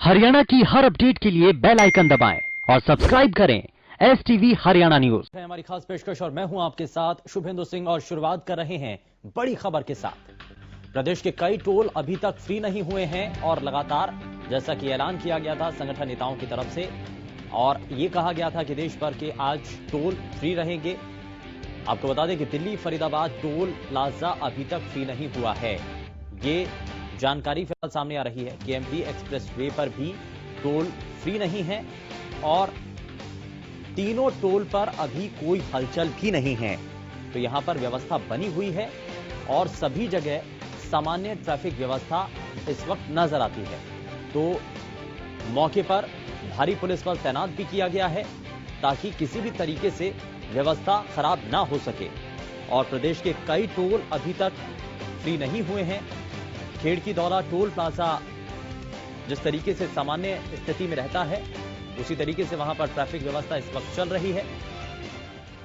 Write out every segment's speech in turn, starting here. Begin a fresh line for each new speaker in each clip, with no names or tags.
हरियाणा की हर अपडेट के लिए बेल आइकन दबाएं और सब्सक्राइब करें STV हरियाणा न्यूज।
हमारी खास पेशकश और मैं हूं आपके साथ शुभेंदु सिंह और शुरुआत कर रहे हैं बड़ी खबर के साथ। प्रदेश के कई टोल अभी तक फ्री नहीं हुए हैं और लगातार जैसा कि ऐलान किया गया था संगठन नेताओं की तरफ से और ये कहा गया था कि देश भर के आज टोल फ्री रहेंगे। आपको बता दें कि दिल्ली फरीदाबाद टोल प्लाजा अभी तक फ्री नहीं हुआ है। ये जानकारी फिलहाल सामने आ रही है। केएमपी एक्सप्रेस वे पर भी टोल फ्री नहीं है और तीनों टोल पर अभी कोई हलचल भी नहीं है। तो यहां पर व्यवस्था बनी हुई है और सभी जगह सामान्य ट्रैफिक व्यवस्था इस वक्त नजर आती है। तो मौके पर भारी पुलिस बल तैनात भी किया गया है ताकि किसी भी तरीके से व्यवस्था खराब ना हो सके। और प्रदेश के कई टोल अभी तक फ्री नहीं हुए हैं। खेड़की दौरा टोल प्लाजा जिस तरीके से सामान्य स्थिति में रहता है उसी तरीके से वहां पर ट्रैफिक व्यवस्था इस वक्त चल रही है।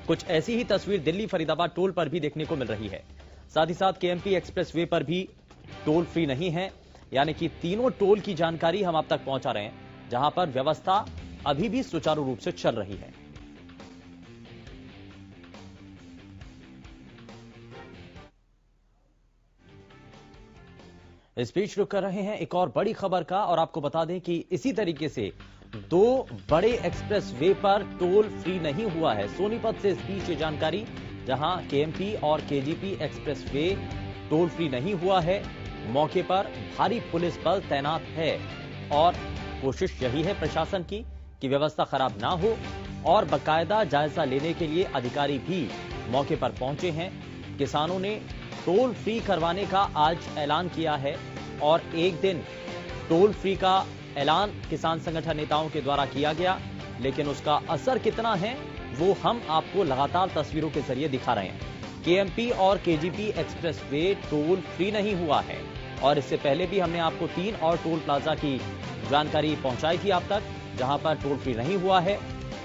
कुछ ऐसी ही तस्वीर दिल्ली फरीदाबाद टोल पर भी देखने को मिल रही है। साथ ही साथ केएमपी एक्सप्रेस वे पर भी टोल फ्री नहीं है, यानी कि तीनों टोल की जानकारी हम आप तक पहुंचा रहे हैं जहां पर व्यवस्था अभी भी सुचारू रूप से चल रही है। इस बीच रुक कर रहे हैं एक और बड़ी खबर का और आपको बता दें कि इसी तरीके से दो बड़े एक्सप्रेस वे पर टोल फ्री नहीं हुआ है। सोनीपत से इस बीच ये जानकारी, जहां केएमपी और KGP express way toll free नहीं हुआ है। मौके पर भारी पुलिस बल तैनात है और कोशिश यही है प्रशासन की कि व्यवस्था खराब ना हो और बाकायदा जायजा लेने के लिए अधिकारी भी मौके पर पहुंचे हैं। किसानों ने टोल फ्री करवाने का आज ऐलान किया है और एक दिन टोल फ्री का ऐलान किसान संगठन नेताओं के द्वारा किया गया, लेकिन उसका असर कितना है वो हम आपको लगातार तस्वीरों के जरिए दिखा रहे हैं। केएमपी और KGP express way toll free नहीं हुआ है और इससे पहले भी हमने आपको 3 और टोल प्लाजा की जानकारी पहुंचाई थी आप तक जहां पर टोल फ्री नहीं हुआ है।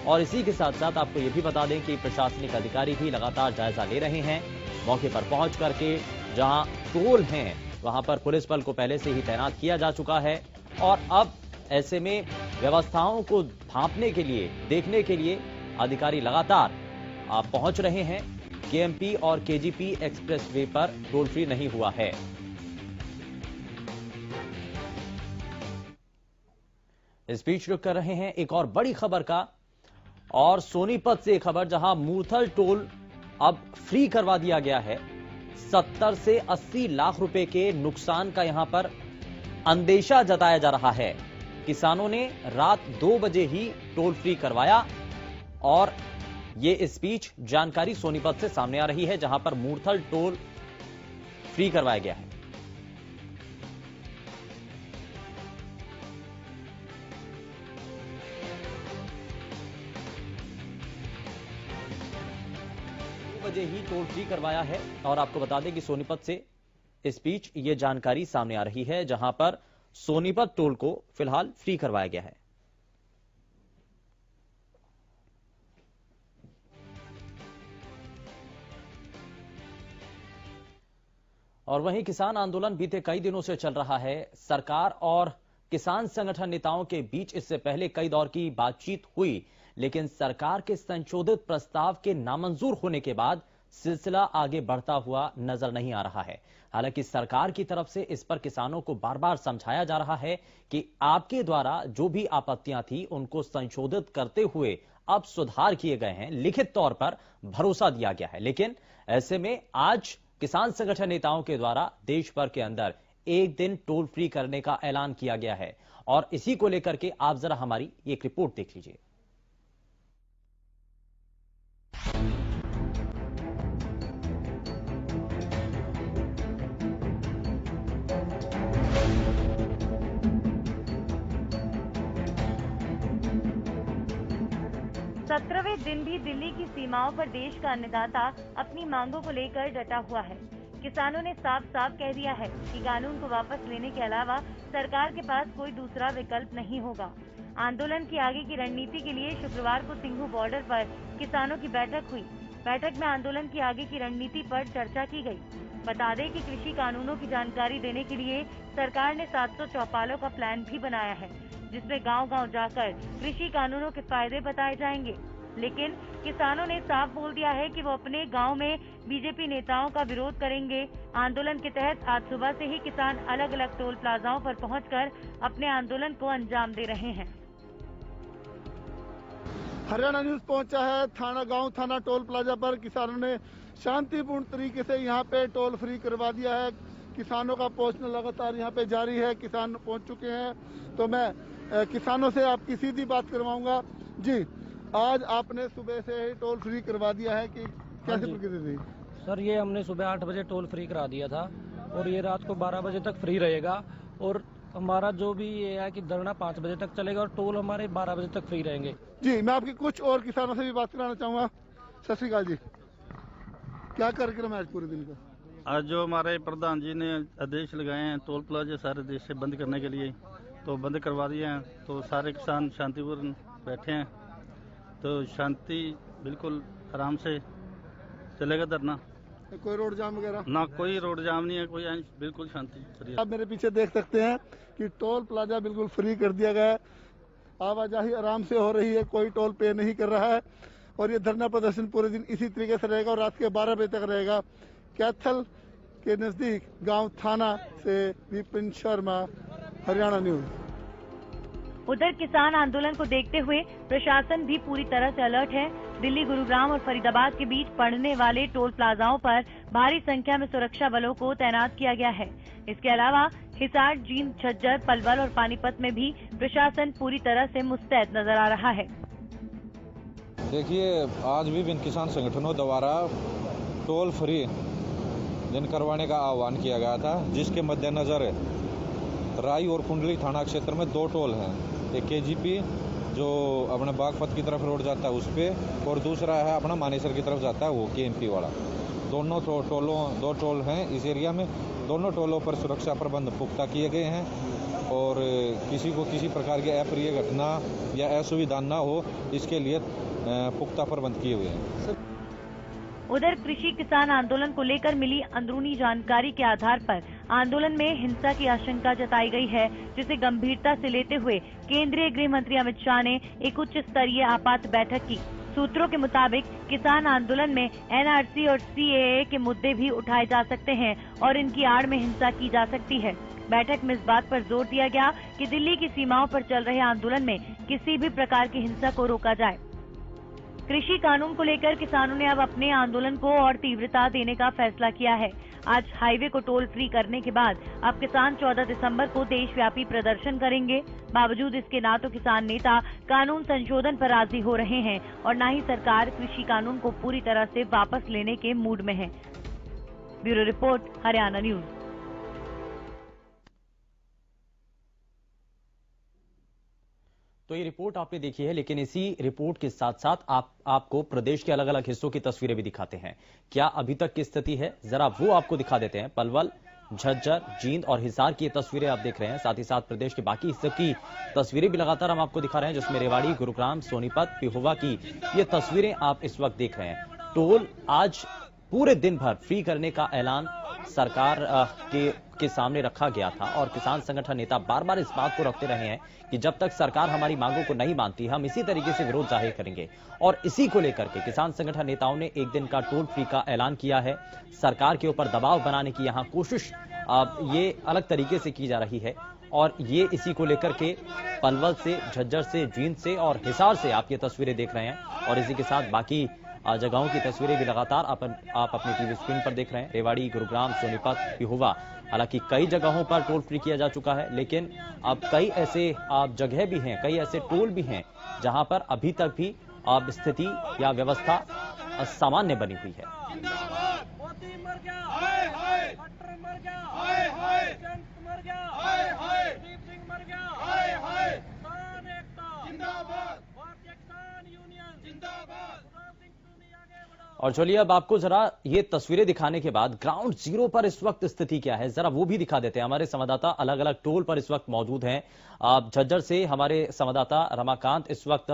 और इसी के साथ साथ आपको यह भी बता दें कि प्रशासनिक अधिकारी भी लगातार जायजा ले रहे हैं। मौके पर पहुंच करके जहां टोल हैं वहां पर पुलिस बल को पहले से ही तैनात किया जा चुका है और अब ऐसे में व्यवस्थाओं को भांपने के लिए, देखने के लिए अधिकारी लगातार पहुंच रहे हैं। केएमपी और केजीपी एक्सप्रेस वे पर टोल फ्री नहीं हुआ है। इस बीच रुक कर रहे हैं एक और बड़ी खबर का और सोनीपत से खबर, जहां मूर्थल टोल अब फ्री करवा दिया गया है। 70 से 80 लाख रुपए के नुकसान का यहां पर अंदेशा जताया जा रहा है। किसानों ने रात 2 बजे ही टोल फ्री करवाया और ये इस बीच जानकारी सोनीपत से सामने आ रही है जहां पर मूर्थल टोल फ्री करवाया गया है। बजे ही टोल फ्री करवाया है और आपको बता दें कि सोनीपत से इस बीच ये जानकारी सामने आ रही है जहां पर सोनीपत टोल को फिलहाल फ्री करवाया गया है। और वहीं किसान आंदोलन बीते कई दिनों से चल रहा है। सरकार और किसान संगठन नेताओं के बीच इससे पहले कई दौर की बातचीत हुई, लेकिन सरकार के संशोधित प्रस्ताव के नामंजूर होने के बाद सिलसिला आगे बढ़ता हुआ नजर नहीं आ रहा है। हालांकि सरकार की तरफ से इस पर किसानों को बार बार समझाया जा रहा है कि आपके द्वारा जो भी आपत्तियां थी उनको संशोधित करते हुए अब सुधार किए गए हैं, लिखित तौर पर भरोसा दिया गया है। लेकिन ऐसे में आज किसान संगठन नेताओं के द्वारा देश भर के अंदर एक दिन टोल फ्री करने का ऐलान किया गया है और इसी को लेकर के आप जरा हमारी एक रिपोर्ट देख लीजिए।
सत्रहवें दिन भी दिल्ली की सीमाओं पर देश का अन्नदाता अपनी मांगों को लेकर डटा हुआ है। किसानों ने साफ साफ कह दिया है कि कानून को वापस लेने के अलावा सरकार के पास कोई दूसरा विकल्प नहीं होगा। आंदोलन की आगे की रणनीति के लिए शुक्रवार को सिंघू बॉर्डर पर किसानों की बैठक हुई। बैठक में आंदोलन की आगे की रणनीति पर चर्चा की गई। बता दें कि कृषि कानूनों की जानकारी देने के लिए सरकार ने 700 चौपालों का प्लान भी बनाया है। जिसमें गांव-गांव जाकर कृषि कानूनों के फायदे बताए जाएंगे। लेकिन किसानों ने साफ बोल दिया है कि वो अपने गांव में बीजेपी नेताओं का विरोध करेंगे। आंदोलन के तहत आज सुबह से ही किसान अलग अलग टोल प्लाजाओं पर पहुंचकर अपने आंदोलन को अंजाम दे रहे हैं।
हरियाणा न्यूज पहुंचा है गांव थाना टोल प्लाजा पर। किसानों ने शांतिपूर्ण तरीके से यहां पे टोल फ्री करवा दिया है। किसानों का पहुंचना लगातार यहां पे जारी है। किसान पहुंच चुके हैं, तो मैं किसानों से आपकी सीधी बात करवाऊंगा। जी, आज आपने सुबह से ही टोल फ्री करवा दिया है कि कैसे प्रक्रिया थी?
सर, ये हमने सुबह 8 बजे टोल फ्री करा दिया था और ये रात को 12 बजे तक फ्री रहेगा। और हमारा जो भी ये है कि धरना 5 बजे तक चलेगा और टोल हमारे 12 बजे तक फ्री रहेंगे।
जी, मैं आपकी कुछ और किसानों से भी बात कराना चाहूँगा। सत श्री अकाल जी, क्या कार्यक्रम है आज पूरे दिन का?
आज जो हमारे प्रधान जी ने आदेश लगाए हैं टोल प्लाजा सारे देश से बंद करने के लिए, तो बंद करवा दिए हैं। तो सारे किसान शांतिपूर्ण बैठे हैं, तो शांति बिल्कुल आराम से चलेगा धरना।
कोई रोड जाम वगैरह?
ना, कोई रोड जाम नहीं है, कोई बिल्कुल शांति।
आप मेरे पीछे देख सकते हैं कि टोल प्लाजा बिल्कुल फ्री कर दिया गया है। आवाजाही आराम से हो रही है, कोई टोल पे नहीं कर रहा है। और ये धरना प्रदर्शन पूरे दिन इसी तरीके से रहेगा और रात के 12 बजे तक रहेगा। कैथल के नजदीक गांव थाना से विपिन शर्मा, हरियाणा न्यूज।
उधर किसान आंदोलन को देखते हुए प्रशासन भी पूरी तरह से अलर्ट है। दिल्ली, गुरुग्राम और फरीदाबाद के बीच पड़ने वाले टोल प्लाजाओं पर भारी संख्या में सुरक्षा बलों को तैनात किया गया है। इसके अलावा हिसार, जींद, झज्जर, पलवल और पानीपत में भी प्रशासन पूरी तरह से मुस्तैद नजर आ रहा है।
देखिए, आज विभिन्न किसान संगठनों द्वारा टोल फ्री दिन करवाने का आह्वान किया गया था, जिसके मद्देनजर राई और कुंडली थाना क्षेत्र में 2 टोल हैं। एक केजीपी जो अपने बागपत की तरफ रोड जाता है उस पे, और दूसरा है अपना मानेसर की तरफ जाता है वो केएमपी वाला। दोनों दो टोल हैं इस एरिया में। दोनों टोलों पर सुरक्षा प्रबंध पुख्ता किए गए हैं और किसी को किसी प्रकार की अप्रिय घटना या असुविधा न हो, इसके लिए पुख्ता प्रबंध किए हुए हैं।
उधर कृषि किसान आंदोलन को लेकर मिली अंदरूनी जानकारी के आधार पर आंदोलन में हिंसा की आशंका जताई गई है, जिसे गंभीरता से लेते हुए केंद्रीय गृह मंत्री अमित शाह ने एक उच्च स्तरीय आपात बैठक की। सूत्रों के मुताबिक किसान आंदोलन में एनआरसी और सीएए के मुद्दे भी उठाए जा सकते हैं और इनकी आड़ में हिंसा की जा सकती है। बैठक में इस बात पर जोर दिया गया कि दिल्ली की सीमाओं पर चल रहे आंदोलन में किसी भी प्रकार की हिंसा को रोका जाए। कृषि कानून को लेकर किसानों ने अब अपने आंदोलन को और तीव्रता देने का फैसला किया है। आज हाईवे को टोल फ्री करने के बाद अब किसान 14 दिसंबर को देशव्यापी प्रदर्शन करेंगे। बावजूद इसके ना तो किसान नेता कानून संशोधन पर राजी हो रहे हैं और न ही सरकार कृषि कानून को पूरी तरह से वापस लेने के मूड में है। Bureau report, Haryana news.
तो ये रिपोर्ट आपने देखी है, लेकिन इसी रिपोर्ट के साथ साथ आपको प्रदेश के अलग अलग हिस्सों की तस्वीरें भी दिखाते हैं। क्या अभी तक की स्थिति है, जरा वो आपको दिखा देते हैं। पलवल, झज्जर, जींद और हिसार की तस्वीरें आप देख रहे हैं। साथ ही साथ प्रदेश के बाकी हिस्सों की तस्वीरें भी लगातार हम आपको दिखा रहे हैं, जिसमें रेवाड़ी, गुरुग्राम, सोनीपत, पिहोवा की ये तस्वीरें आप इस वक्त देख रहे हैं। टोल आज पूरे दिन भर फ्री करने का ऐलान सरकार के सामने रखा गया था और किसान संगठन नेता बार बार इस बात को रखते रहे हैं कि जब तक सरकार हमारी मांगों को नहीं मानती, हम इसी तरीके से विरोध जाहिर करेंगे। और इसी को लेकर के किसान संगठन नेताओं ने एक दिन का टोल फ्री का ऐलान किया है। सरकार के ऊपर दबाव बनाने की यहां कोशिश ये अलग तरीके से की जा रही है और ये इसी को लेकर के पलवल से, झज्जर से, जींद से और हिसार से आप ये तस्वीरें देख रहे हैं। और इसी के साथ बाकी जगहों की तस्वीरें भी लगातार आप अपनी टीवी स्क्रीन पर देख रहे हैं। रेवाड़ी, गुरुग्राम, सोनीपत, पिहोवा, हालांकि कई जगहों पर टोल फ्री किया जा चुका है, लेकिन अब कई ऐसे जगह भी हैं, कई ऐसे टोल भी हैं जहां पर अभी तक भी स्थिति या व्यवस्था सामान्य बनी हुई है। और चलिए अब आपको जरा ये तस्वीरें दिखाने के बाद ग्राउंड जीरो पर इस वक्त स्थिति क्या है, जरा वो भी दिखा देते हैं। हमारे संवाददाता अलग अलग टोल पर इस वक्त मौजूद हैं। झज्जर से हमारे संवाददाता रमाकांत इस वक्त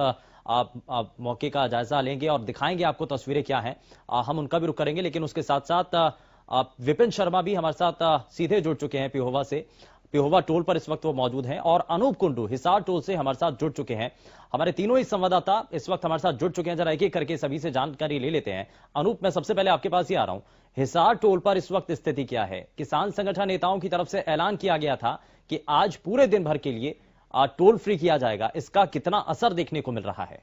मौके का जायजा लेंगे और दिखाएंगे आपको तस्वीरें क्या हैं। हम उनका भी रुख करेंगे, लेकिन उसके साथ साथ विपिन शर्मा भी हमारे साथ सीधे जुड़ चुके हैं पिहोवा से। पिहोवा टोल पर इस वक्त वो मौजूद हैं और अनूप कुंडू हिसार टोल से हमारे साथ जुड़ चुके हैं। हमारे तीनों ही संवाददाता इस वक्त हमारे साथ जुड़ चुके हैं। जरा एक एक करके सभी से जानकारी ले लेते हैं। अनूप, मैं सबसे पहले आपके पास ही आ रहा हूं। हिसार टोल पर इस वक्त स्थिति क्या है? किसान संगठन नेताओं की तरफ से ऐलान किया गया था कि आज पूरे दिन भर के लिए टोल फ्री किया जाएगा, इसका कितना असर देखने को मिल रहा है?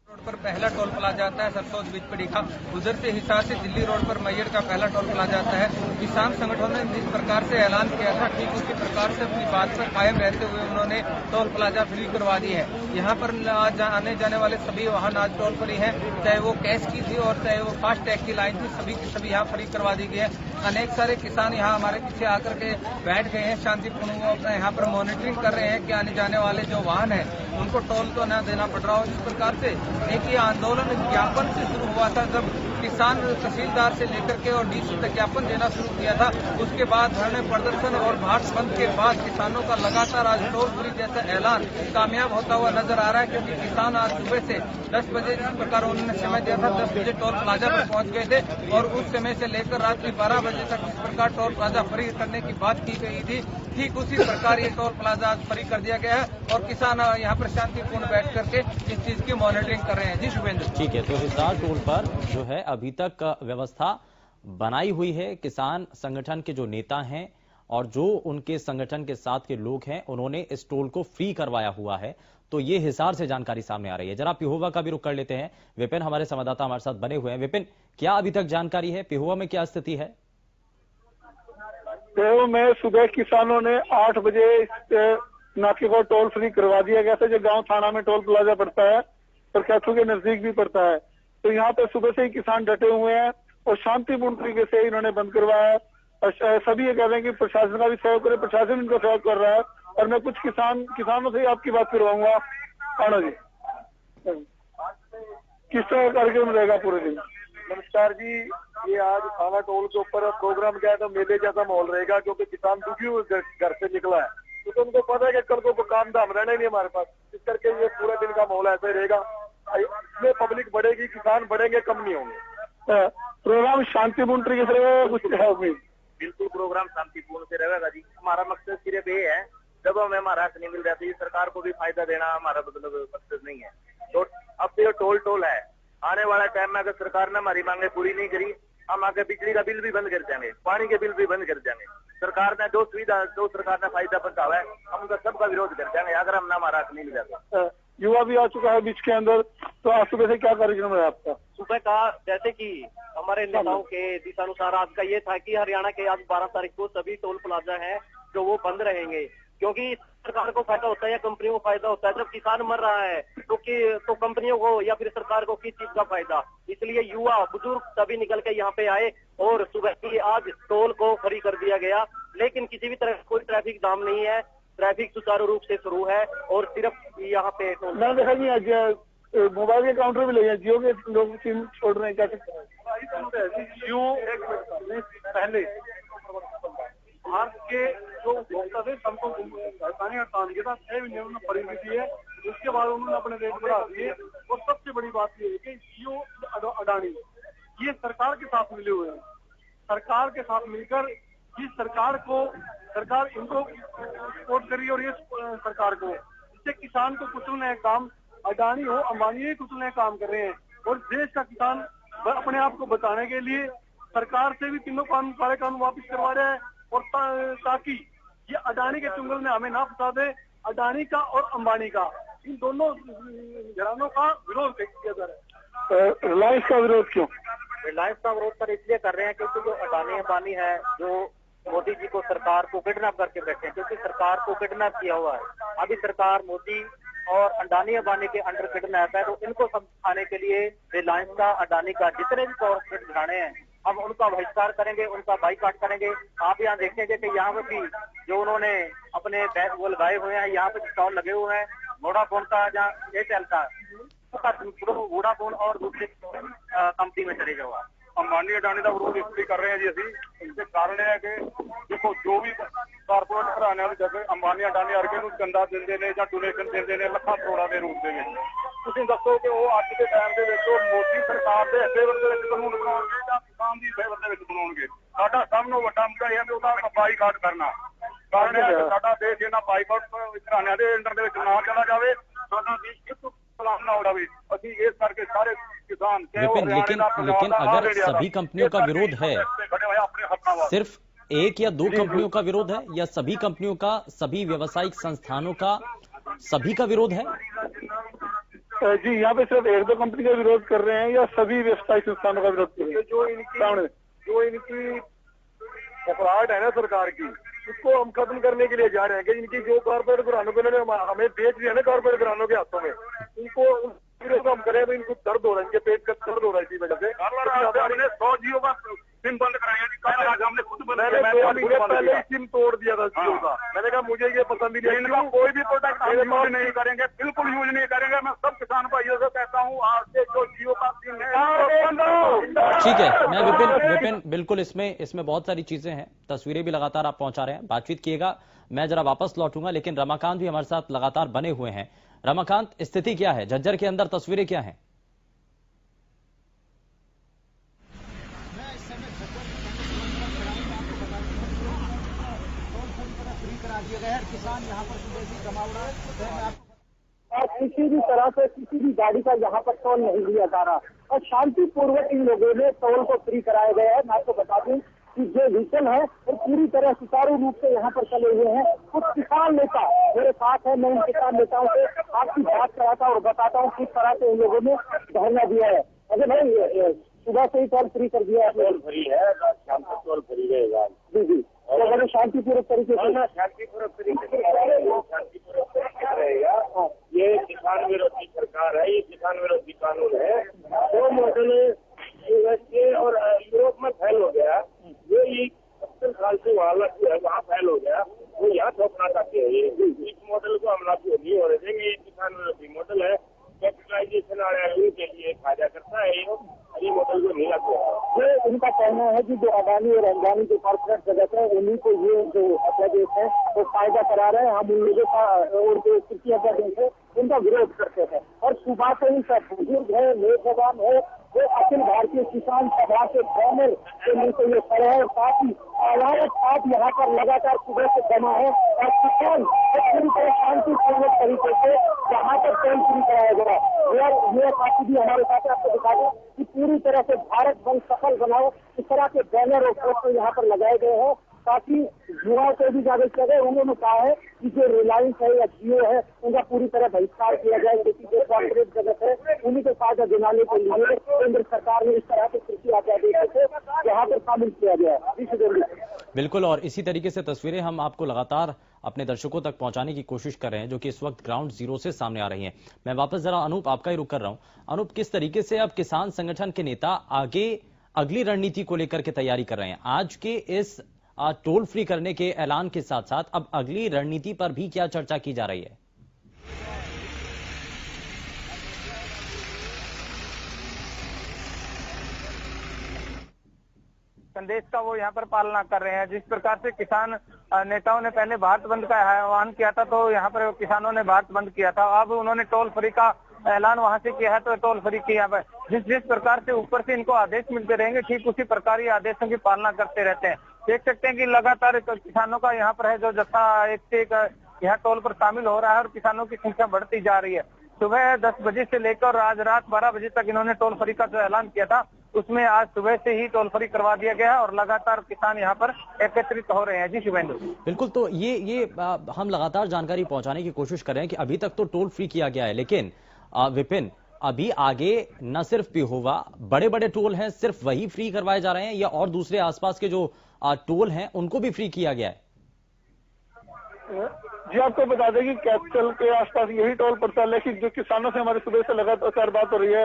पर पहला टोल प्लाजा आता है सरसों बीच पड़ीखा, उधर से हिसार से दिल्ली रोड पर मैयड़ का पहला टोल प्लाजा आता है। किसान संगठनों ने जिस प्रकार से ऐलान किया था ठीक उसी प्रकार से अपनी बात पर कायम रहते हुए उन्होंने टोल प्लाजा फ्री करवा दी है। यहाँ पर आज आने जाने वाले सभी वाहन आज टोल फ्री है, चाहे वो कैश की थी और चाहे वो फास्ट टैग की लाइन थी, सभी की सभी यहाँ फ्री करवा दी गई है। अनेक सारे किसान यहाँ हमारे पीछे आकर के बैठ गए हैं, शांतिपूर्ण अपना यहाँ पर मॉनिटरिंग कर रहे हैं कि आने जाने वाले जो वाहन है उनको टोल तो न देना पड़ रहा हो। इस प्रकार से एक ये आंदोलन ज्ञापन से शुरू हुआ था, जब किसान तहसीलदार से लेकर के और डीसी तक ज्ञापन देना शुरू किया था। उसके बाद धरने प्रदर्शन और भारत बंद के बाद किसानों का लगातार आज टोल फ्री जैसा ऐलान कामयाब होता हुआ नजर आ रहा है, क्योंकि किसान आज सुबह से 10 बजे जिस प्रकार उन्होंने समय दिया था 10 बजे टोल प्लाजा पर पहुंच गए थे और उस समय से लेकर रात्रि 12 बजे तक जिस प्रकार टोल प्लाजा फ्री करने की बात की गई थी, ठीक उसी प्रकार ये टोल प्लाजा आज फ्री कर दिया गया है और किसान यहाँ पर शांतिपूर्ण बैठ करके इस चीज की मॉनिटरिंग कर रहे हैं। जी शुभेंद्र।
ठीक है, तो हिसार टोल पर जो है अभी तक व्यवस्था बनाई हुई है। किसान संगठन के जो नेता हैं और जो उनके संगठन के साथ के लोग हैं उन्होंने इस टोल को फ्री करवाया हुआ है। तो ये हिसार से जानकारी सामने आ रही है। जरा पिहोवा का भी रुख कर लेते हैं। विपिन हमारे संवाददाता हमारे साथ बने हुए हैं। विपिन, क्या अभी तक जानकारी है? पिहोवा में क्या स्थिति है?
पिहोवा में सुबह किसानों ने 8 बजे नाके को टोल फ्री करवा दिया गया था। जो गांव थाना में टोल प्लाजा पड़ता है और कैथू के नजदीक भी पड़ता है, तो यहाँ पे सुबह से ही किसान डटे हुए हैं और शांतिपूर्ण तरीके से इन्होंने बंद करवाया है। और सभी ये कह रहे हैं कि प्रशासन का भी सहयोग करे, प्रशासन इनका सहयोग कर रहा है। और मैं कुछ किसानों से ही आपकी बात करवाऊंगा। आना जी, किस तरह कार्यक्रम रहेगा पूरे दिन?
नमस्कार जी, ये आज थाना टोल के ऊपर प्रोग्राम क्या है तो मेले जैसा माहौल रहेगा, क्योंकि किसान दुखी हुए घर से निकला है, तो उनको पता है कि कल को काम धाम रहना ही नहीं हमारे पास। इस करके ये पूरे दिन का माहौल ऐसा ही रहेगा। इसमें पब्लिक बढ़ेगी, किसान बढ़ेंगे, कम नहीं होंगे।
प्रोग्राम शांतिपूर्ण तरीके से रहेगा, कुछ है उम्मीद?
बिल्कुल प्रोग्राम शांतिपूर्ण से रहेगा जी। हमारा मकसद सिर्फ ये है, जब हमें हमारा हक नहीं मिल जाता है सरकार को भी फायदा देना हमारा मतलब मकसद नहीं है। तो अब तो टोल है, आने वाला टाइम में अगर सरकार ने हमारी मांगे पूरी नहीं करी, हम आगे बिजली का बिल भी बंद कर देंगे, पानी के बिल भी बंद कर देंगे। सरकार ने जो सुविधा सरकार ने फायदा पहुंचावा है हम उनका सबका विरोध कर देंगे अगर हम ना हमारा हक नहीं मिल जाता।
युवा भी आ चुका है बीच के अंदर, तो आज सुबह से क्या कार्यक्रम है आपका?
सुबह का जैसे कि हमारे नेताओं के दिशानुसार आज का ये था कि हरियाणा के आज 12 तारीख को सभी टोल प्लाजा है जो वो बंद रहेंगे, क्योंकि सरकार को फायदा होता है या कंपनियों को फायदा होता है। जब किसान मर रहा है तो कंपनियों को या फिर सरकार को किस चीज का फायदा? इसलिए युवा बुजुर्ग सभी निकल के यहाँ पे आए और सुबह की आज टोल को फ्री कर दिया गया। लेकिन किसी भी तरह का कोई ट्रैफिक जाम नहीं है, ट्रैफिक सुचारू रूप से शुरू है और सिर्फ यहाँ पे
मैंने देखा जी आज मोबाइल के काउंटर भी लगे हैं, जियो के लोग सिम छोड़ रहे हैं, क्या
जियो पहले भारत के जो उपभोक्ता थे सबको स्थानीय हड़ताल किया था, 6 महीने उन्होंने परिमिति है, उसके बाद उन्होंने अपने रेट बढ़ा दिए। और सबसे बड़ी बात ये है कि जियो अडानी ये सरकार के साथ मिले हुए हैं। सरकार के साथ मिलकर जिस सरकार इनको सपोर्ट करी और ये सरकार को, इससे किसान को कुचलने का काम अडानी हो अंबानी ही कुचलने का काम कर रहे हैं। और देश का किसान अपने आप को बचाने के लिए सरकार से भी तीनों सारे कानून वापिस करवा रहे हैं और ताकि ये अडानी के चुंगल में हमें ना फंसा दे। अडानी का और अंबानी का, इन दोनों घरानों का विरोध किया जा रहा है।
रिलायंस का विरोध क्यों?
रिलायंस का विरोध सर इसलिए कर रहे हैं क्योंकि जो अडानी अंबानी है, जो मोदी जी को सरकार को किडनैप करके बैठे हैं, क्योंकि सरकार को किडनैप किया हुआ है। अभी सरकार मोदी और अडानी अंबानी के अंडर किडनैप है, तो इनको समझाने के लिए रिलायंस का, अडानी का जितने भी कॉर्पोरेट घराने हैं हम उनका बहिष्कार करेंगे, उनका बाईकाट करेंगे। आप यहाँ देखेंगे कि यहाँ पर भी जो उन्होंने अपने बैग वो लगाए हुए हैं, यहाँ पे स्टॉल लगे हुए हैं वोडाफोन का, जहाँ ये चलता है वोडाफोन और दूसरे कंपनी में चले जाओ।
अंबानी अडानी का विरोध इसलिए कर रहे हैं जी अभी, इसके कारण है कि देखो जो भी कारपोरेट घराने वाले जगह अंबानी अडानी अर्गे चंदा देंगे ने या डोनेशन देंगे ने, लखा करोड़ा के रूप में ਤੁਸੀਂ ਦੱਸੋ ਕਿ ਉਹ ਅੱਜ ਦੇ ਟਾਈਮ ਦੇ ਵਿੱਚ ਮੋਦੀ ਸਰਕਾਰ ਦੇ ਫੇਵਰ ਦੇ ਵਿੱਚ ਕਾਨੂੰਨ ਬਣਾਉਣਗੇ ਜਾਂ ਕਿਸਾਨ ਦੀ ਫੇਵਰ ਦੇ ਵਿੱਚ ਬਣਾਉਣਗੇ। ਸਾਡਾ ਸਭ ਨੂੰ ਵੱਡਾ ਮੁੱਦਾ ਇਹ ਹੈ ਕਿ ਉਹਦਾ ਬਾਈਕਾਟ ਕਰਨਾ। ਕਾਰਨ ਇਹ ਹੈ ਕਿ ਸਾਡਾ ਦੇਸ਼ ਇਹਨਾਂ ਬਾਈਕਾਟ ਘਰਾਣਿਆਂ ਦੇ ਅੰਡਰ ਦੇ ਵਿੱਚ ਨਾ ਚਲਾ ਜਾਵੇ, ਸਾਡਾ ਦੇਸ਼ ਕਿਸ गुलाम ना उड़ावे। अभी इस करके सारे किसान
विपिन, लेकिन अगर सभी कंपनियों का विरोध है, सिर्फ एक या दो कंपनियों का विरोध है या सभी कंपनियों का, सभी व्यवसायिक संस्थानों का, सभी का विरोध है?
जी, यहाँ पे सिर्फ एक दो कंपनी का विरोध कर रहे हैं या सभी व्यवसायिक संस्थानों का विरोध कर रहे हैं?
जो इनकी घबराहट है ना सरकार की, उसको हम खत्म करने के लिए जा रहे हैं कि इनकी जो कॉर्पोरेट घरानों को इन्होंने हमें बेच दिया ना कॉर्पोरेट घरानों के हाथों में, इनको हम करें तो इनको दर्द हो रहा है, इनके पेट का दर्द हो रहा है इसी वजह से। हमने 100 जियो का सिम बंद कराया, आज हमने खुद बंद किया। पहले ही सिम तोड़ दिया था जियो का। मैंने कहा मुझे ये पसंद ही नहीं, इनका कोई भी प्रोडक्ट हम यूज नहीं करेंगे, बिल्कुल यूज नहीं करेंगे। मैं सब किसान भाइयों से कहता हूँ आज से जो जियो का सिम है।
ठीक है, मैं विपिन बिल्कुल इसमें बहुत सारी चीजें हैं, तस्वीरें भी लगातार आप पहुंचा रहे हैं, बातचीत किएगा। मैं जरा वापस लौटूंगा, लेकिन रमाकांत भी हमारे साथ लगातार बने हुए हैं। रमाकांत, स्थिति क्या है झज्जर के अंदर, तस्वीरें क्या हैं?
किसान यहाँ पर सुबह से जमा हुआ है और किसी भी तरह से किसी भी गाड़ी का यहाँ पर टोल नहीं लिया जा रहा और शांतिपूर्वक इन लोगों ने टोल को फ्री कराया गया है। मैं आपको बता दूं कि जो व्हीकल है वो पूरी तरह सुचारू रूप से यहाँ पर चले हुए हैं। कुछ किसान नेता मेरे साथ है, मैं इन किसान नेताओं से आपकी बात कराता हूँ और बताता हूँ किस तरह से इन लोगों ने धरना दिया है। अरे भाई, सुबह से ही टोल फ्री कर दिया है, टोल फ्री है, शाम तक टोल फ्री रहेगा। जी जी, तो अगर शांतिपूर्वक तरीके से शांतिपूर्वक तरीके रहेगा। ये किसान विरोधी सरकार है, ये किसान विरोधी कानून है। जो मॉडल यूएसए और यूरोप में फैल हो गया, ये 70 साल से वहाँ फैल हो गया, वो यहाँ थोपना चाहते हैं। इस मॉडल को हम लागू नहीं होने देंगे। ये किसान विरोधी मॉडल है, कैपिटलाइजेशन के लिए फायदा करता है, ये मॉडल को नहीं लागू होगा। ये उनका कहना है कि जो अडानी और अंबानी जो कॉर्पोरेट जगत है, उन्हीं को ये जो अध्यादेश है वो फायदा करा रहे हैं। हम उन लोगों का और जो कृषि अध्यादेश है उनका विरोध करते हैं और सुबह से ही सब बुजुर्ग है, नौजवान है, वो अखिल भारतीय किसान सभा के बैनर के नीचे ये खड़े हैं। साथ ही अलावत साथ यहाँ पर लगातार सुबह से जमा है और किसान पूरी तरह शांतिपूर्वक तरीके से यहाँ पर टोल फ्री कराया गया। मेरा साथी भी हमारे साथ, आपको दिखा दें कि पूरी तरह से भारत बंद सफल बनाओ, इस तरह के बैनर और पोस्टर यहाँ पर लगाए गए हैं। साथ ही युवाओं को भी जागरूक किया गया। उन्होंने कहा है कि जो रिलायंस है या जियो है उनका पूरी तरह बहिष्कार किया जाए, क्योंकि जो कॉर्पोरेट जगत है उन्हीं को फायदा दिलाने के लिए केंद्र सरकार ने इस तरह के कृषि अध्यादेश को यहाँ पर शामिल किया गया है।
बिल्कुल, और इसी तरीके से तस्वीरें हम आपको लगातार अपने दर्शकों तक पहुंचाने की कोशिश कर रहे हैं, जो कि इस वक्त ग्राउंड जीरो से सामने आ रही हैं। मैं वापस जरा अनूप आपका ही रुख कर रहा हूं। अनूप, किस तरीके से अब किसान संगठन के नेता आगे अगली रणनीति को लेकर के तैयारी कर रहे हैं? आज के इस टोल फ्री करने के ऐलान के साथ साथ अब अगली रणनीति पर भी क्या चर्चा की जा रही है?
संदेश का वो यहाँ पर पालना कर रहे हैं। जिस प्रकार से किसान नेताओं ने पहले भारत बंद का आह्वान किया था, तो यहाँ पर किसानों ने भारत बंद किया था। अब उन्होंने टोल फ्री का ऐलान वहां से किया है, तो टोल फ्री की यहाँ पर जिस प्रकार से ऊपर से इनको आदेश मिलते रहेंगे, ठीक उसी प्रकार ये आदेशों की पालना करते रहते हैं। देख सकते हैं कि लगातार किसानों का यहाँ पर है जो जत्था एक से एक यहाँ टोल पर शामिल हो रहा है और किसानों की संख्या बढ़ती जा रही है। सुबह 10 बजे से लेकर आज रात 12 बजे तक इन्होंने टोल फ्री का जो ऐलान किया था, उसमें आज सुबह से ही टोल फ्री करवा दिया गया है और लगातार किसान यहाँ पर एकत्रित हो रहे हैं। जी शुभेंदु।
बिल्कुल, तो ये हम लगातार जानकारी पहुंचाने की कोशिश कर रहे हैं कि अभी तक तो टोल फ्री किया गया है, लेकिन विपिन, अभी आगे न सिर्फ पिहोवा, बड़े बड़े टोल हैं, सिर्फ वही फ्री करवाए जा रहे हैं या और दूसरे आसपास के जो टोल हैं उनको भी फ्री किया गया है?
जी, आपको बता दें कि कैपिटल के आसपास यही टोल पड़ता है, लेकिन जो किसानों से हमारी सुबह से लगातार बात हो रही है,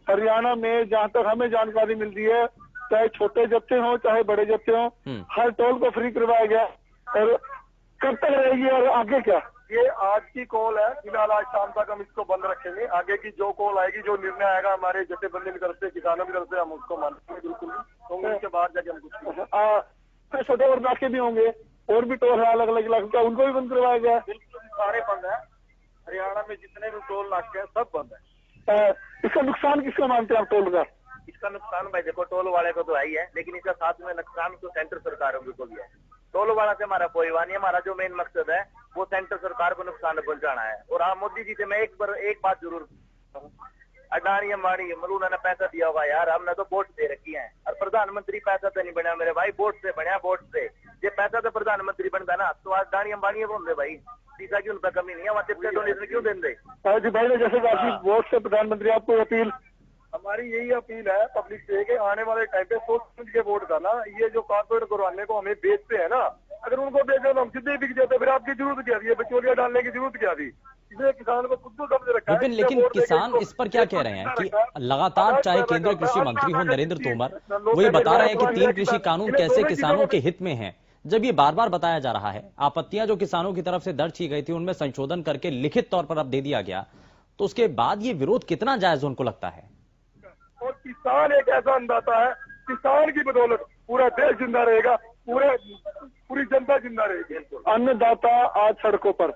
हरियाणा में जहां तक हमें जानकारी मिलती है, चाहे छोटे जत्थे हों चाहे बड़े जत्थे हों, हर टोल को फ्री करवाया गया। और कब तक रहेगी और आगे क्या?
ये आज की कॉल है, फिलहाल आज शाम तक हम इसको बंद रखेंगे। आगे की जो कॉल आएगी, जो निर्णय आएगा हमारे जथेबंदी की तरफ से, किसानों की तरफ से, हम उसको मानेंगे बिल्कुल। तो उसके बाद जाके हम कुछ
छोटे और नाके भी होंगे और भी टोल है अलग अलग इलाके का, उनको भी बंद करवाया गया?
बिल्कुल, सारे बंद है। हरियाणा में जितने भी टोल नाके हैं सब बंद है।
इसका नुकसान किसका मानते हैं आप टोल का?
इसका नुकसान भाई देखो टोल वाले को तो है ही है, लेकिन इसका साथ में नुकसान तो सेंटर सरकारों को भी है। टोल वाला से हमारा कोई वाह नहीं, हमारा जो मेन मकसद है वो सेंटर सरकार को नुकसान पहुंचाना है। और हाँ, मोदी जी से मैं एक बात जरूर, अडानी अंबानी उन्होंने पैसा दिया होगा यार, हमने तो वोट दे रखी है। और प्रधानमंत्री पैसा तो नहीं बना मेरे भाई, वोट से बना, वोट से। ये पैसा तो प्रधानमंत्री बनता ना, तो अडानी अंबानी बोल दे भाई, सीधा की उनका कमी नहीं है, वहाँ चिपके डोनेशन क्यों दे दे?
जी भाई ने जैसे आपकी वोट से प्रधानमंत्री, आपको अपील?
हमारी यही अपील है पब्लिक से कि आने वाले टाइम पे सोच समझ के वोट करना। ये जो कारपोरेट घरवाने को हमें बेचते हैं ना, अगर उनको बेचे तो हम सीधे बिक जाते, फिर आपकी जरूरत क्या थी? ये बिचौलिया डालने की जरूरत क्या थी? इसलिए किसान को खुद को समझ रखा है।
लेकिन किसान इस पर क्या कह रहे हैं कि लगातार चाहे केंद्रीय कृषि मंत्री हो नरेंद्र तोमर, वो ये बता रहे हैं कि 3 कृषि कानून कैसे किसानों के हित में हैं। जब ये बार बार बताया जा रहा है, आपत्तियां जो किसानों की तरफ से दर्ज की गई थी उनमें संशोधन करके लिखित तौर पर अब दे दिया गया, तो उसके बाद ये विरोध कितना जायज उनको लगता है?
और किसान एक ऐसा अन्नदाता है, किसान की बदौलत पूरा देश जिंदा रहेगा, पूरी जनता जिंदा रहेगी।
अन्नदाता आज सड़कों पर,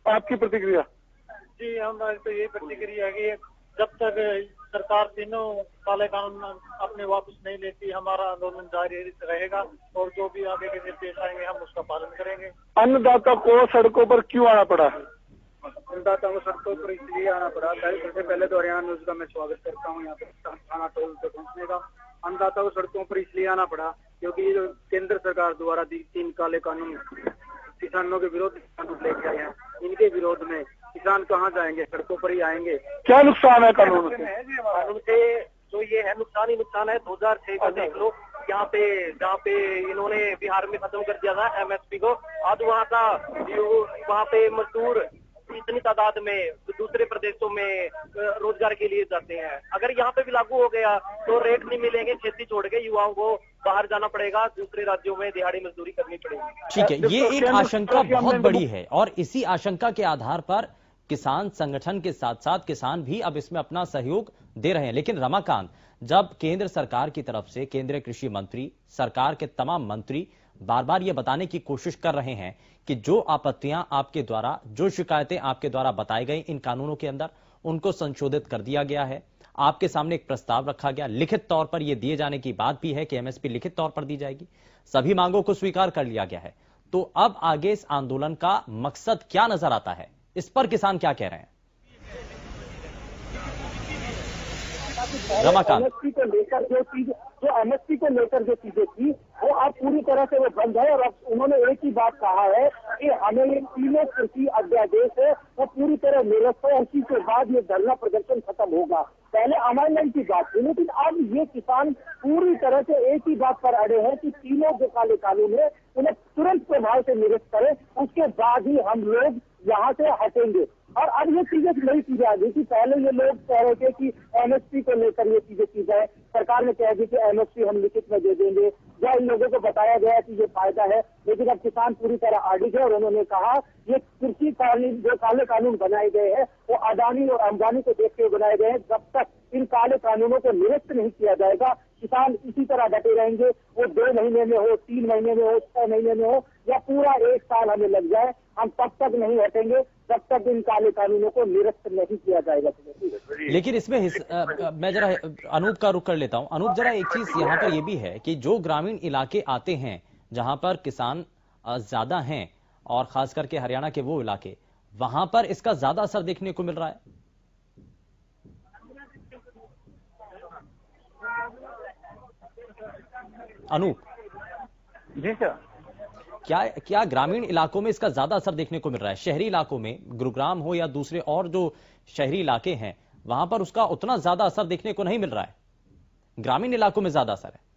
आपकी प्रतिक्रिया?
जी, हमारी तो यही प्रतिक्रिया है कि जब तक सरकार तीनों काले कानून अपने वापस नहीं लेती, हमारा आंदोलन जारी रहेगा और जो भी आगे के निर्देश आएंगे हम उसका पालन करेंगे।
अन्नदाता को सड़कों पर क्यों आना पड़ा?
अन्नदाता को सड़कों पर इसलिए आना पड़ा, सबसे पहले तो हरियाणा न्यूज का मैं स्वागत करता हूँ यहाँ पे थाना टोल पे पहुँचने का। अन्नदाता को सड़कों पर इसलिए आना पड़ा क्योंकि ये जो केंद्र सरकार द्वारा 3 काले कानून किसानों के विरोध कानून लेके आए हैं, इनके विरोध में किसान कहाँ जाएंगे? सड़कों पर ही आएंगे।
क्या नुकसान है कानून से?
कानून से जो ये है नुकसान ही नुकसान है। 2006 का देख लो, यहाँ पे जहाँ पे इन्होंने बिहार में खत्म कर दिया था MSP को, आज वहाँ पे मजदूर इतनी तादाद में दूसरे प्रदेशों में रोजगार के लिए जाते हैं। अगर यहाँ पे भी लागू हो गया तो रेट नहीं मिलेंगे, खेती छोड़ के युवाओं को बाहर जाना पड़ेगा, दूसरे राज्यों में दिहाड़ी मजदूरी करनी पड़ेगी।
ठीक है, ये एक आशंका बहुत बड़ी है और इसी आशंका के आधार पर किसान संगठन के साथ साथ किसान भी अब इसमें अपना सहयोग दे रहे हैं। लेकिन रमाकांत, जब केंद्र सरकार की तरफ से केंद्रीय कृषि मंत्री, सरकार के तमाम मंत्री बार बार ये बताने की कोशिश कर रहे हैं कि जो आपत्तियां आपके द्वारा, जो शिकायतें आपके द्वारा बताई गई इन कानूनों के अंदर, उनको संशोधित कर दिया गया है। आपके सामने एक प्रस्ताव रखा गया, लिखित तौर पर यह दिए जाने की बात भी है कि MSP लिखित तौर पर दी जाएगी, सभी मांगों को स्वीकार कर लिया गया है। तो अब आगे इस आंदोलन का मकसद क्या नजर आता है, इस पर किसान क्या कह रहे हैं? रमाकांत,
MSP को लेकर जो चीजें थी वो अब पूरी तरह से वो बंद है। और अब उन्होंने एक ही बात कहा है कि हमें ये 3 कृषि अध्यादेश है वो पूरी तरह निरस्त है, उसी के बाद ये धरना प्रदर्शन खत्म होगा। पहले अमेंडमेंट की बात थी, लेकिन अब ये किसान पूरी तरह से एक ही बात पर अड़े हैं कि 3 जो काले कानून है उन्हें तुरंत प्रभाव से निरस्त करें, उसके बाद ही हम लोग यहाँ से हटेंगे। और अब ये चीजें नई चीजें आ गई कि पहले ये लोग कह रहे थे कि MSP को लेकर ये चीजें की जाए, सरकार ने कह दी कि MSP हम लिखित में दे देंगे, या इन लोगों को बताया गया कि ये फायदा है। लेकिन अब किसान पूरी तरह आडिग है और उन्होंने कहा ये कृषि कानून, जो काले कानून बनाए गए हैं वो अडानी और अंबानी को देखते हुए बनाए गए हैं। जब तक इन काले कानूनों को निरस्त नहीं किया जाएगा, किसान इसी तरह डटे रहेंगे। वो 2 महीने में हो, 3 महीने में हो, 6 महीने में हो, या पूरा 1 साल हमें लग जाए, हम तब तक नहीं हटेंगे जब तक इन काले कानूनों को निरस्त नहीं किया जाएगा।
लेकिन इसमें मैं जरा अनूप का रुख कर लेता हूं। अनूप, जरा एक चीज यहाँ पर यह भी है कि जो ग्रामीण इलाके आते हैं जहां पर किसान ज्यादा हैं, और खास करके हरियाणा के वो इलाके, वहां पर इसका ज्यादा असर देखने को मिल रहा है। अनूप
जी सर,
क्या ग्रामीण इलाकों में इसका ज्यादा असर देखने को मिल रहा है? शहरी इलाकों में, गुरुग्राम हो या दूसरे और जो शहरी इलाके हैं, वहां पर उसका उतना ज्यादा असर देखने को नहीं मिल रहा है, ग्रामीण इलाकों में ज्यादा असर है।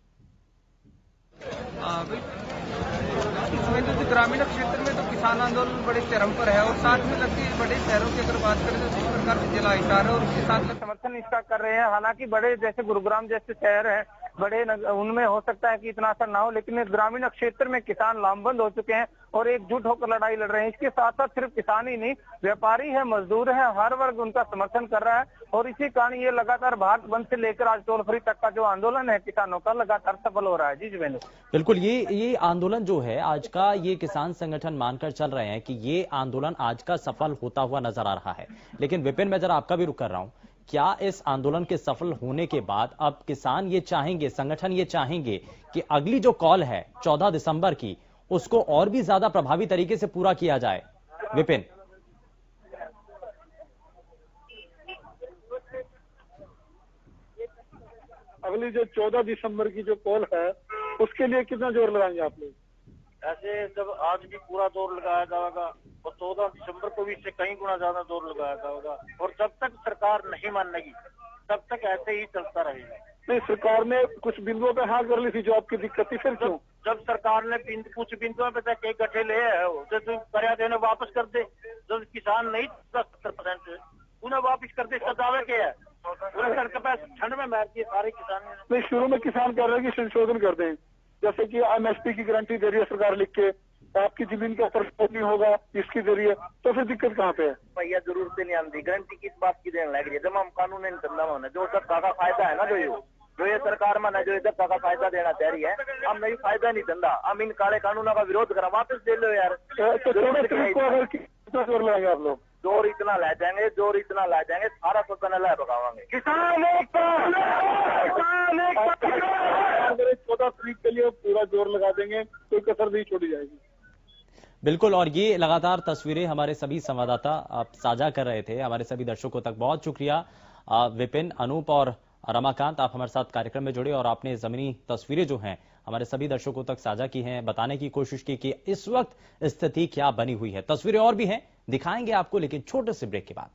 इसमें ग्रामीण क्षेत्र में तो किसान आंदोलन बड़े चरम पर है, और साथ में लगती है बड़े शहरों की अगर बात करें तो जिस प्रकार से जिला हिसार है और उसके साथ में
समर्थन इसका कर रहे हैं। हालांकि बड़े जैसे गुरुग्राम जैसे शहर है, बड़े उनमें हो सकता है कि इतना असर ना हो, लेकिन ग्रामीण क्षेत्र में किसान लामबंद हो चुके हैं और एकजुट होकर लड़ाई लड़ रहे हैं। इसके साथ साथ सिर्फ किसान ही नहीं, व्यापारी है, मजदूर है, हर वर्ग उनका समर्थन कर रहा है। और इसी कारण ये लगातार भारत बंद से लेकर आज टोल फ्री तक का जो आंदोलन है किसानों का, लगातार सफल हो रहा है। जी जुवेंद्र,
बिल्कुल, ये आंदोलन जो है आज का, ये किसान संगठन मानकर चल रहे हैं कि ये आंदोलन आज का सफल होता हुआ नजर आ रहा है। लेकिन विपिन, मैं जरा आपका भी रुख कर रहा हूं क्या इस आंदोलन के सफल होने के बाद अब किसान ये चाहेंगे, संगठन ये चाहेंगे कि अगली जो कॉल है 14 दिसंबर की, उसको और भी ज्यादा प्रभावी तरीके से पूरा किया जाए? विपिन,
अगली जो 14 दिसंबर की जो कॉल है उसके लिए कितना जोर लगाएंगे आप लोग?
ऐसे जब आज भी पूरा जोर लगाया जाएगा और 14 दिसंबर को भी इससे कई गुना ज्यादा जोर लगाया जाएगा, और जब तक सरकार नहीं मानेगी तब तक ऐसे ही चलता रहेगा।
नहीं, सरकार ने कुछ बिंदुओं पे हाँ कर ली थी जो आपकी दिक्कत थी, फिर क्यों?
जब सरकार ने कुछ बिंदुओं पे तक एक गठे ले है तो कर्या देने वापस कर दे। जब किसान नहीं 70% उन्हें वापस कर दे, इसका दावे क्या है? ठंड में मार दिए सारे किसान।
नहीं, शुरू में किसान कह रहे हैं कि संशोधन कर दें, जैसे कि एमएसपी की गारंटी दे रही है सरकार लिख के, आपकी जमीन का ऊपर नहीं होगा इसकी जरिए, तो फिर दिक्कत कहाँ पे है?
भैया जरूरत नहीं आती, गारंटी किस बात की देने लग रही है? जब हम कानून नहीं धंधा होना जो धक्का का फायदा है ना, जो ये सरकार में जो धक्का का फायदा देना चाह रही है, हम नहीं फायदा नहीं धंधा, हम इन काले कानूनों का विरोध करा, वापस दे लो यार।
तो 14 तारीख को अगर कितना जोर लगाएंगे आप लोग?
जोर इतना ला जाएंगे, जोर इतना ला जाएंगे, सारा सदन ला भगावांगे।
किसान एकता, 14 तारीख के लिए पूरा जोर लगा देंगे, कोई कसर नहीं छोड़ी जाएगी।
बिल्कुल, और ये लगातार तस्वीरें हमारे सभी संवाददाता आप साझा कर रहे थे। हमारे सभी दर्शकों तक बहुत शुक्रिया। विपिन, अनूप और रमाकांत, आप हमारे साथ कार्यक्रम में जुड़े और आपने जमीनी तस्वीरें जो हैं हमारे सभी दर्शकों तक साझा की हैं, बताने की कोशिश की कि इस वक्त स्थिति क्या बनी हुई है। तस्वीरें और भी हैं, दिखाएंगे आपको, लेकिन छोटे से ब्रेक के बाद।